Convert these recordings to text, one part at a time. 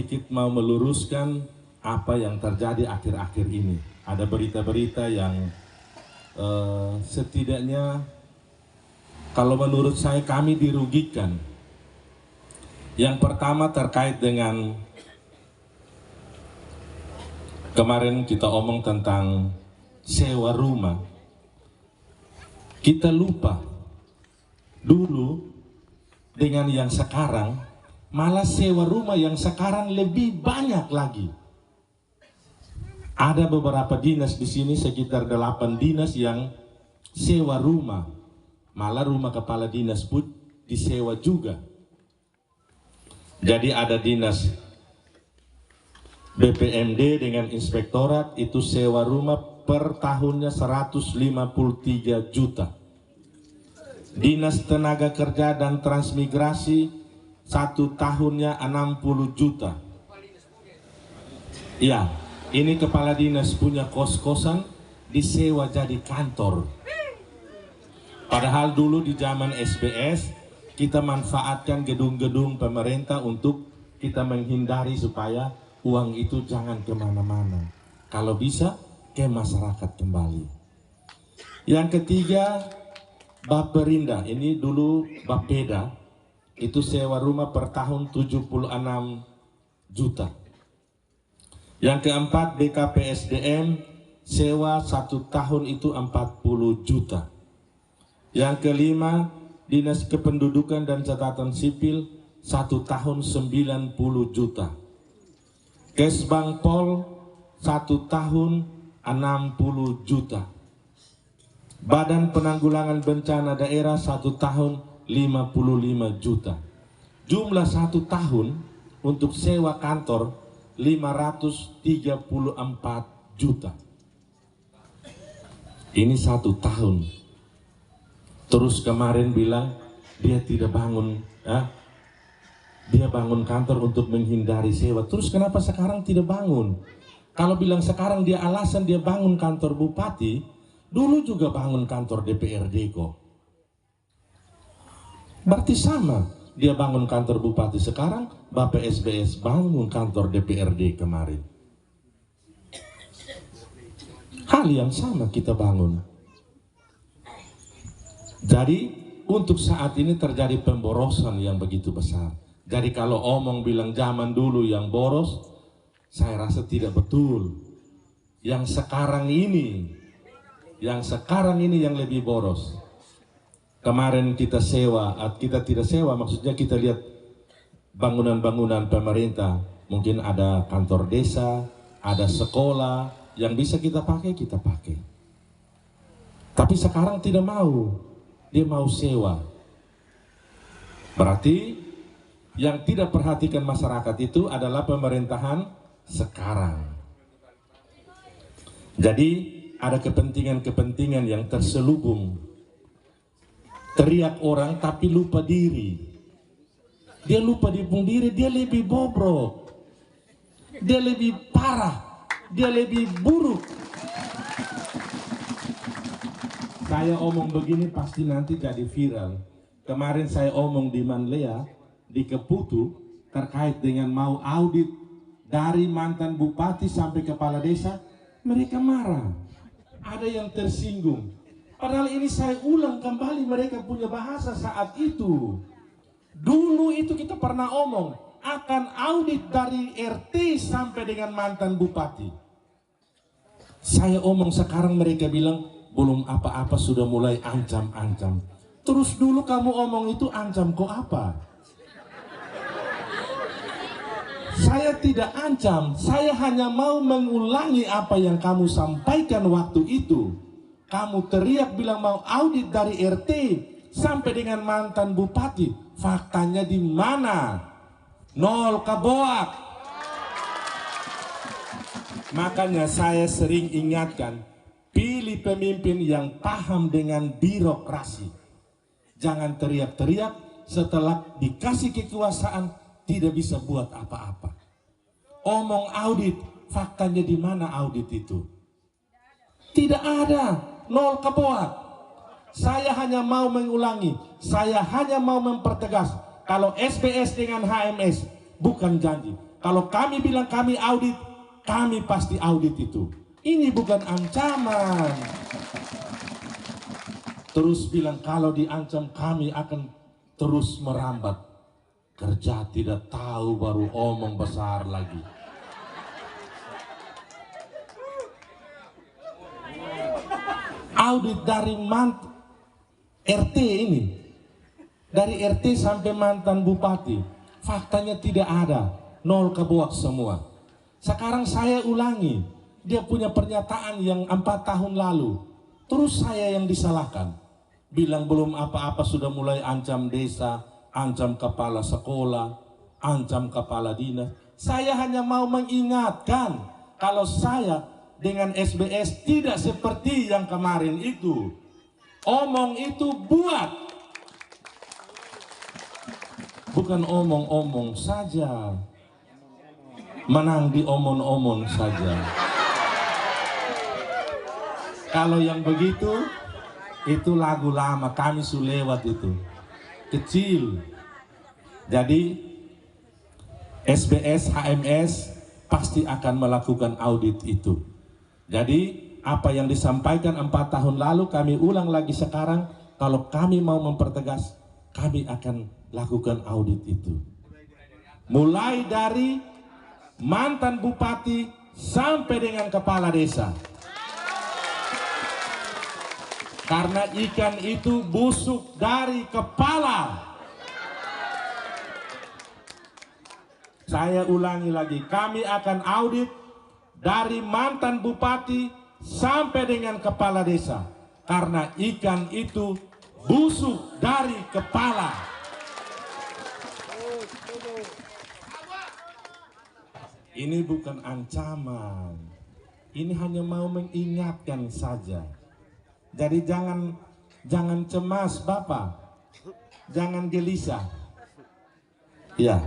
sedikit mau meluruskan apa yang terjadi akhir-akhir ini. Ada berita-berita yang setidaknya kalau menurut saya kami dirugikan. Yang pertama terkait dengan kemarin kita omong tentang sewa rumah. Kita lupa dulu dengan yang sekarang, malah sewa rumah yang sekarang lebih banyak lagi. Ada beberapa dinas di sini, sekitar 8 dinas yang sewa rumah. Malah rumah kepala dinas pun disewa juga. Jadi ada dinas BPMD dengan inspektorat itu sewa rumah per tahunnya 153 juta. Dinas Tenaga Kerja dan Transmigrasi 1 tahunnya 60 juta. Ya, ini kepala dinas punya kos-kosan disewa jadi kantor. Padahal dulu di zaman SBS kita manfaatkan gedung-gedung pemerintah untuk kita menghindari supaya uang itu jangan kemana-mana. Kalau bisa ke masyarakat kembali. Yang ketiga, Baperinda, ini dulu Bapeda, itu sewa rumah per tahun 76 juta. Yang keempat, BKPSDM sewa 1 tahun itu 40 juta. Yang kelima, Dinas Kependudukan dan Catatan Sipil 1 tahun 90 juta. Kesbang Pol 1 tahun 60 juta. Badan Penanggulangan Bencana Daerah 1 tahun 55 juta. Jumlah 1 tahun untuk sewa kantor 534 juta. Ini 1 tahun. Terus kemarin bilang dia tidak bangun, dia bangun kantor untuk menghindari sewa. Terus kenapa sekarang tidak bangun? Kalau bilang sekarang dia alasan dia bangun kantor bupati, dulu juga bangun kantor DPRD kok. Berarti sama, dia bangun kantor bupati sekarang, Bapak SBS bangun kantor DPRD kemarin. Hal yang sama kita bangun. Jadi untuk saat ini terjadi pemborosan yang begitu besar. Jadi kalau omong bilang zaman dulu yang boros, saya rasa tidak betul. Yang sekarang ini yang lebih boros. Kemarin kita sewa, kita tidak sewa, maksudnya kita lihat bangunan-bangunan pemerintah. Mungkin ada kantor desa, ada sekolah yang bisa kita pakai, kita pakai. Tapi sekarang tidak mau. Dia mau sewa. Berarti yang tidak perhatikan masyarakat itu adalah pemerintahan sekarang. Jadi ada kepentingan-kepentingan yang terselubung. Teriak orang tapi lupa diri. Dia lupa diri, dia lebih bobrok. Dia lebih parah. Dia lebih buruk. Saya omong begini pasti nanti jadi viral. Kemarin saya omong di Manlea, di Keputu, terkait dengan mau audit dari mantan bupati sampai kepala desa. Mereka marah. Ada yang tersinggung. Padahal ini saya ulang kembali mereka punya bahasa saat itu. Dulu itu kita pernah omong akan audit dari RT sampai dengan mantan bupati. Saya omong sekarang mereka bilang belum apa-apa sudah mulai ancam-ancam. Terus dulu kamu omong itu ancam kok apa? Saya tidak ancam, saya hanya mau mengulangi apa yang kamu sampaikan waktu itu. Kamu teriak bilang mau audit dari RT sampai dengan mantan bupati. Faktanya di mana? Nol kaboak. Makanya saya sering ingatkan, pilih pemimpin yang paham dengan birokrasi. Jangan teriak-teriak setelah dikasih kekuasaan tidak bisa buat apa-apa. Omong audit, faktanya di mana audit itu? Tidak ada, nol kaboak. Saya hanya mau mengulangi, saya hanya mau mempertegas. Kalau SBS dengan HMS bukan janji, Kalau kami bilang kami audit, kami pasti audit itu. Ini bukan ancaman. Terus bilang kalau diancam kami akan terus merambat. Kerja tidak tahu baru omong besar lagi. Audit dari RT ini. Dari RT sampai mantan bupati. Faktanya tidak ada. Nol kebuak semua. Sekarang saya ulangi. Dia punya pernyataan yang 4 tahun lalu. Terus saya yang disalahkan. Bilang belum apa-apa sudah mulai ancam desa, ancam kepala sekolah, ancam kepala dinas. Saya hanya mau mengingatkan kalau saya dengan SBS tidak seperti yang kemarin itu. Omong itu buat. Bukan omong-omong saja. Menang di omong-omong saja. Kalau yang begitu, itu lagu lama, kami sudah lewat itu. Kecil. Jadi SBS, HMS pasti akan melakukan audit itu. Jadi apa yang disampaikan 4 tahun lalu kami ulang lagi sekarang. Kalau kami mau mempertegas, kami akan lakukan audit itu. Mulai dari mantan bupati sampai dengan kepala desa. Karena ikan itu busuk dari kepala. Saya ulangi lagi, kami akan audit dari mantan bupati sampai dengan kepala desa. Karena ikan itu busuk dari kepala. Ini bukan ancaman. Ini hanya mau mengingatkan saja. Jadi jangan cemas Bapak, jangan gelisah. Ya,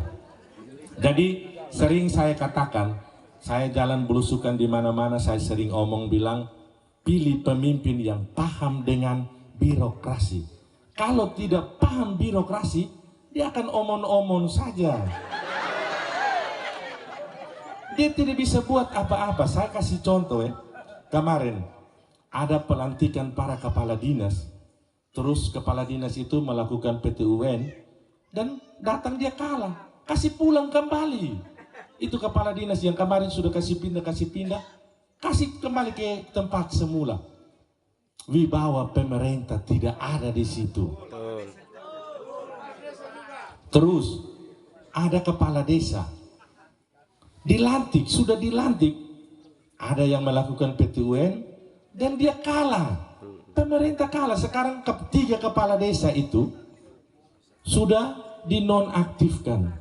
jadi sering saya katakan, saya jalan belusukan di mana-mana, saya sering omong bilang, pilih pemimpin yang paham dengan birokrasi. Kalau tidak paham birokrasi, dia akan omong-omong saja. Dia tidak bisa buat apa-apa. Saya kasih contoh ya, kemarin ada pelantikan para kepala dinas. Terus kepala dinas itu melakukan PTUN dan datang dia kalah. Kasih pulang kembali. Itu kepala dinas yang kemarin sudah kasih pindah. Kasih kembali ke tempat semula. Wibawa pemerintah tidak ada di situ. Terus ada kepala desa. Dilantik, sudah dilantik. Ada yang melakukan PTUN. Dan dia kalah, pemerintah kalah. Sekarang 3 kepala desa itu sudah dinonaktifkan.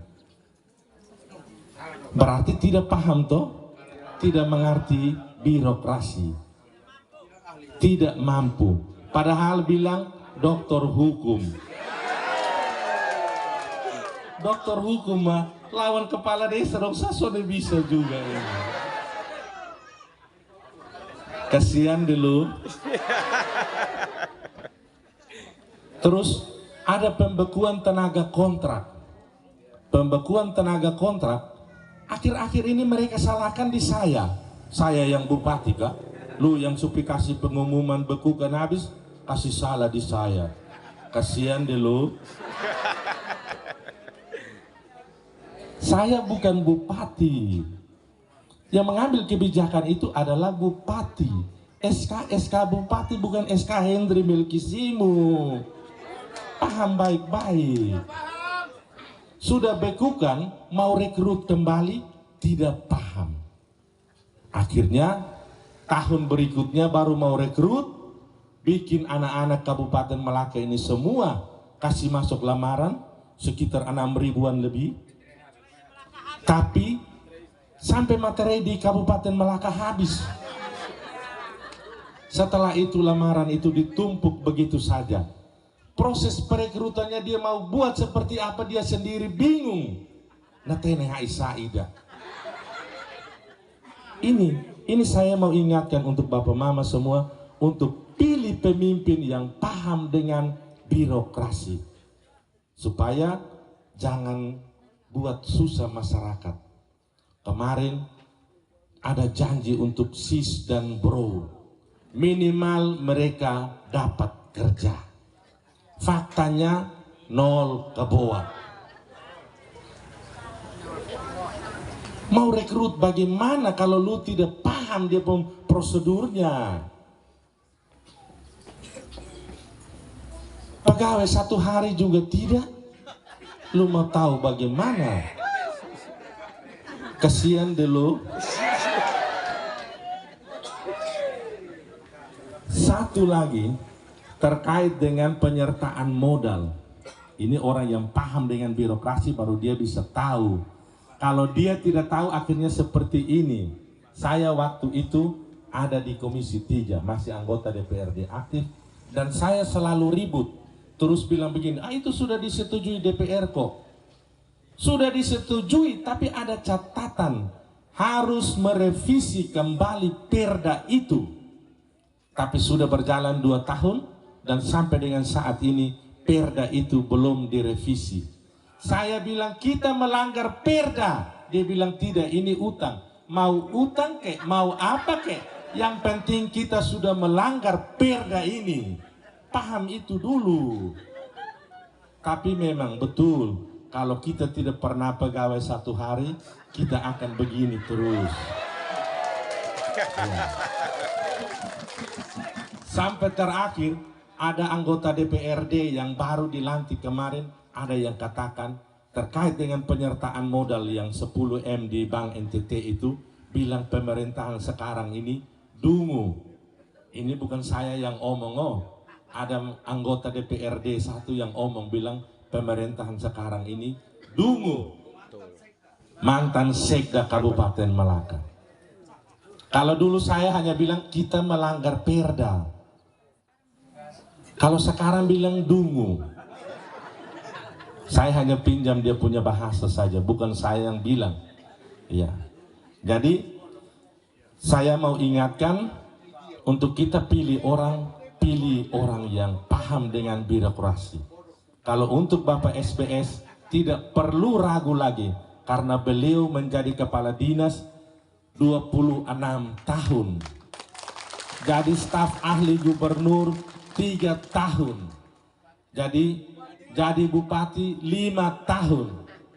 Berarti tidak paham toh, tidak mengerti birokrasi, tidak mampu. Padahal bilang doktor hukum. Doktor hukum mah lawan kepala desa dong, sudah bisa juga ini. Kasihan dulu. Terus ada pembekuan tenaga kontrak. Pembekuan tenaga kontrak. Akhir-akhir ini mereka salahkan di saya. Saya yang bupati kah? Lu yang supi kasih pengumuman bekukan habis, kasih salah di saya. Kasihan dulu. Saya bukan bupati. Yang mengambil kebijakan itu adalah bupati. SK bupati bukan SK Hendri Melkisimu. Paham baik-baik. Sudah bekukan, mau rekrut kembali, tidak paham. Akhirnya, tahun berikutnya baru mau rekrut, bikin anak-anak Kabupaten Melaka ini semua kasih masuk lamaran, sekitar 6.000-an lebih. Tapi sampai materi di Kabupaten Melaka habis. Setelah itu lamaran itu ditumpuk begitu saja. Proses perekrutannya dia mau buat seperti apa dia sendiri bingung. Natene Aisyah. Ini saya mau ingatkan untuk Bapak Mama semua, untuk pilih pemimpin yang paham dengan birokrasi. Supaya jangan buat susah masyarakat. Kemarin ada janji untuk sis dan bro, minimal mereka dapat kerja. Faktanya nol ke bawah. Mau rekrut bagaimana kalau lu tidak paham dia prosedurnya? Pegawai 1 hari juga tidak. Lu mau tahu bagaimana? Kasihan dulu. Satu lagi terkait dengan penyertaan modal. Ini orang yang paham dengan birokrasi baru dia bisa tahu. Kalau dia tidak tahu akhirnya seperti ini. Saya waktu itu ada di Komisi 3, masih anggota DPRD aktif, dan saya selalu ribut. Terus bilang begini, itu sudah disetujui DPR kok. Sudah disetujui, tapi ada catatan. Harus merevisi kembali perda itu. Tapi sudah berjalan 2 tahun, dan sampai dengan saat ini perda itu belum direvisi. Saya bilang kita melanggar perda. Dia bilang tidak, ini utang. Mau utang kek, mau apa kek. Yang penting kita sudah melanggar perda ini. Paham itu dulu. Tapi memang betul, kalau kita tidak pernah pegawai 1 hari, kita akan begini terus. Ya. Sampai terakhir, ada anggota DPRD yang baru dilantik kemarin, ada yang katakan terkait dengan penyertaan modal yang 10M di Bank NTT itu, bilang pemerintahan sekarang ini dungu. Ini bukan saya yang omong, ada anggota DPRD 1 yang omong, bilang pemerintahan sekarang ini dungu. Mantan Sekda Kabupaten Malaka. Kalau dulu saya hanya bilang kita melanggar perda. Kalau sekarang bilang dungu. Saya hanya pinjam dia punya bahasa saja, bukan saya yang bilang. Ya. Jadi saya mau ingatkan, untuk kita pilih orang yang paham dengan birokrasi. Kalau untuk Bapak SBS tidak perlu ragu lagi, karena beliau menjadi kepala dinas 26 tahun. Jadi staf ahli gubernur 3 tahun. Jadi bupati 5 tahun.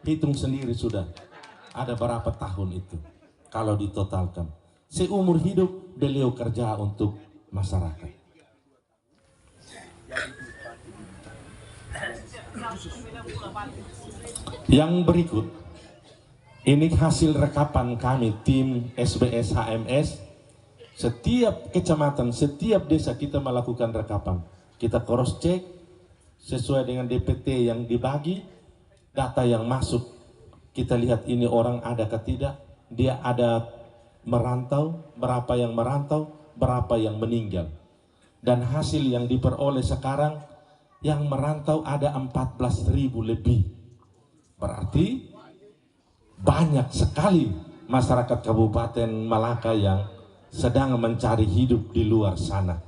Hitung sendiri sudah ada berapa tahun itu kalau ditotalkan. Seumur hidup beliau kerja untuk masyarakat. Yang berikut, ini hasil rekapan kami tim SBS HMS. Setiap kecamatan, setiap desa kita melakukan rekapan. Kita cross check sesuai dengan DPT yang dibagi, data yang masuk, kita lihat ini orang ada atau tidak, dia ada merantau, berapa yang merantau, berapa yang meninggal. Dan hasil yang diperoleh sekarang, yang merantau ada 14.000 lebih. Berarti banyak sekali masyarakat Kabupaten Malaka yang sedang mencari hidup di luar sana.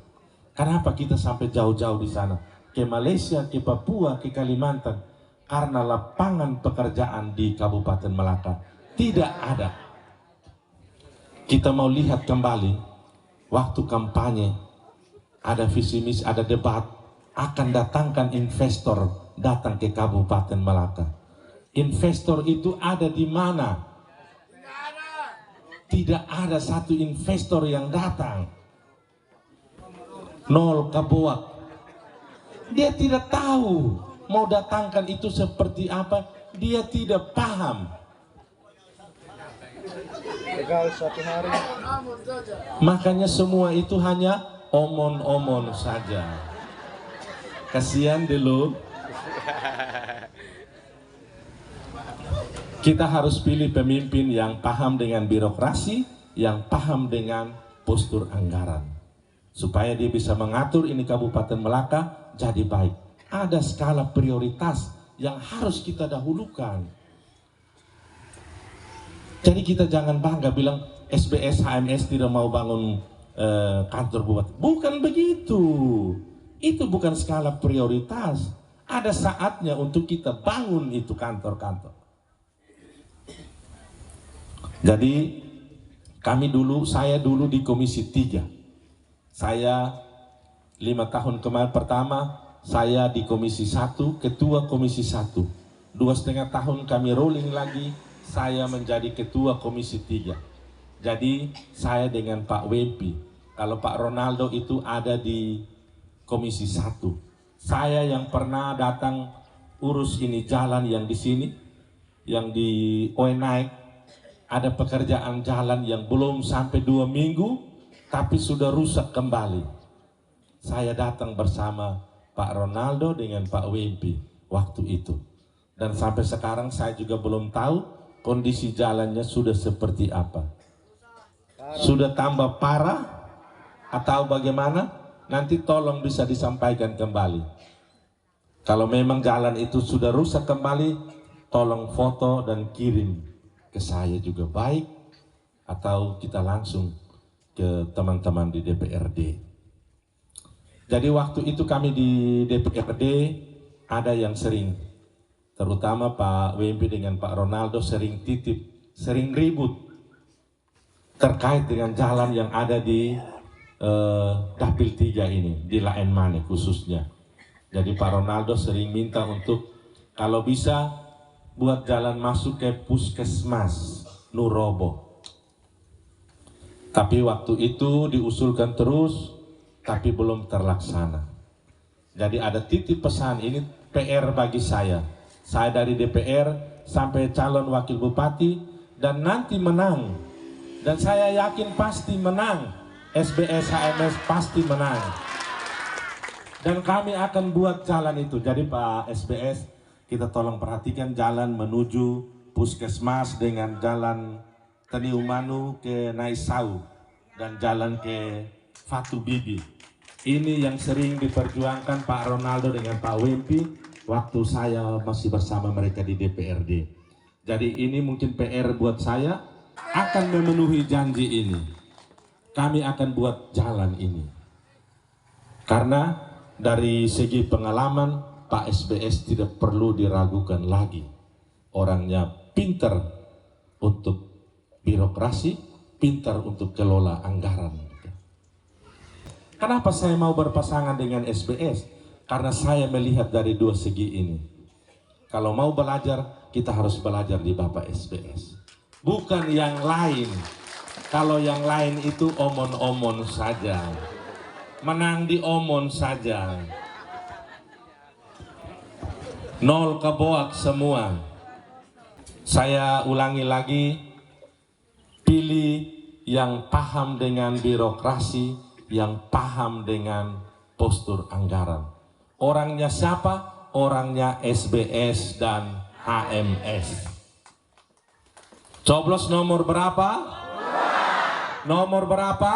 Kenapa kita sampai jauh-jauh di sana? Ke Malaysia, ke Papua, ke Kalimantan, karena lapangan pekerjaan di Kabupaten Malaka tidak ada. Kita mau lihat kembali waktu kampanye, ada visi misi, ada debat, akan datangkan investor datang ke Kabupaten Malaka. Investor itu ada di mana? Tidak ada satu investor yang datang. Nol kebuat. Dia tidak tahu mau datangkan itu seperti apa, dia tidak paham. Makanya semua itu hanya omon-omon saja. Kasihan dulu. Kita harus pilih pemimpin yang paham dengan birokrasi, yang paham dengan postur anggaran. Supaya dia bisa mengatur ini Kabupaten Malaka jadi baik. Ada skala prioritas yang harus kita dahulukan. Jadi kita jangan bangga bilang SBS HMS tidak mau bangun kantor bupati. Bukan begitu. Itu bukan skala prioritas. Ada saatnya untuk kita bangun itu kantor-kantor. Jadi saya dulu di Komisi 3. Saya 5 tahun kemarin pertama saya di Komisi 1, ketua Komisi 1. 2,5 tahun kami rolling lagi, saya menjadi ketua Komisi 3. Jadi saya dengan Pak Wempi, kalau Pak Ronaldo itu ada di Komisi 1. Saya yang pernah datang urus ini jalan yang di sini, yang di Oenaik, ada pekerjaan jalan yang belum sampai 2 minggu, tapi sudah rusak kembali. Saya datang bersama Pak Ronaldo dengan Pak Wempi waktu itu. Dan sampai sekarang saya juga belum tahu kondisi jalannya sudah seperti apa. Sudah tambah parah atau bagaimana? Nanti tolong bisa disampaikan kembali. Kalau memang jalan itu sudah rusak kembali, tolong foto dan kirim ke saya juga baik, atau kita langsung ke teman-teman di DPRD. Jadi waktu itu kami di DPRD ada yang sering, terutama Pak Wempi dengan Pak Ronaldo sering titip, sering ribut terkait dengan jalan yang ada di Dapil 3 ini, di Laen Mane khususnya. Jadi Pak Ronaldo sering minta untuk kalau bisa buat jalan masuk ke Puskesmas Nurobo. Tapi waktu itu diusulkan terus, tapi belum terlaksana. Jadi ada titip pesan, ini PR bagi saya. Saya dari DPR sampai calon wakil bupati dan nanti menang. Dan saya yakin pasti menang. SBS HMS pasti menang. Dan kami akan buat jalan itu. Jadi Pak SBS, kita tolong perhatikan jalan menuju Puskesmas dengan jalan Teniumanu ke Naisau dan jalan ke Fatu Bibi. Ini yang sering diperjuangkan Pak Ronaldo dengan Pak Wempi waktu saya masih bersama mereka di DPRD. Jadi ini mungkin PR buat saya, akan memenuhi janji ini. Kami akan buat jalan ini. Karena dari segi pengalaman, Pak SBS tidak perlu diragukan lagi. Orangnya pintar untuk birokrasi, pintar untuk kelola anggaran. Kenapa saya mau berpasangan dengan SBS? Karena saya melihat dari dua segi ini. Kalau mau belajar, kita harus belajar di Bapak SBS. Bukan yang lain. Kalau yang lain itu omon-omon saja. Menang di omon saja. Nol keboak semua. Saya ulangi lagi, pilih yang paham dengan birokrasi, yang paham dengan postur anggaran. Orangnya siapa? Orangnya SBS dan HMS. Coblos nomor berapa? 2. Nomor berapa?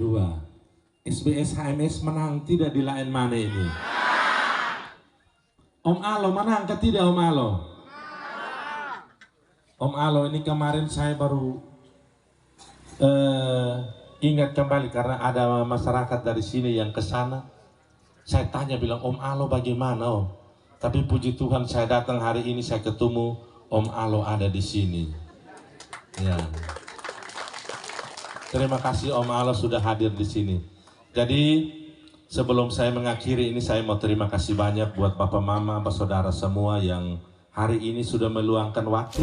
2. SBS HMS menang tidak di Laen Mane ini? Om Alo menang ke tidak Om Alo? Om Alo ini kemarin saya baru ingat kembali karena ada masyarakat dari sini yang ke sana. Saya tanya bilang Om Alo bagaimana Om? Tapi puji Tuhan saya datang hari ini saya ketemu Om Alo ada di sini. Ya. Terima kasih Om Alo sudah hadir di sini. Jadi sebelum saya mengakhiri ini, saya mau terima kasih banyak buat Bapak Mama, saudara semua yang hari ini sudah meluangkan waktu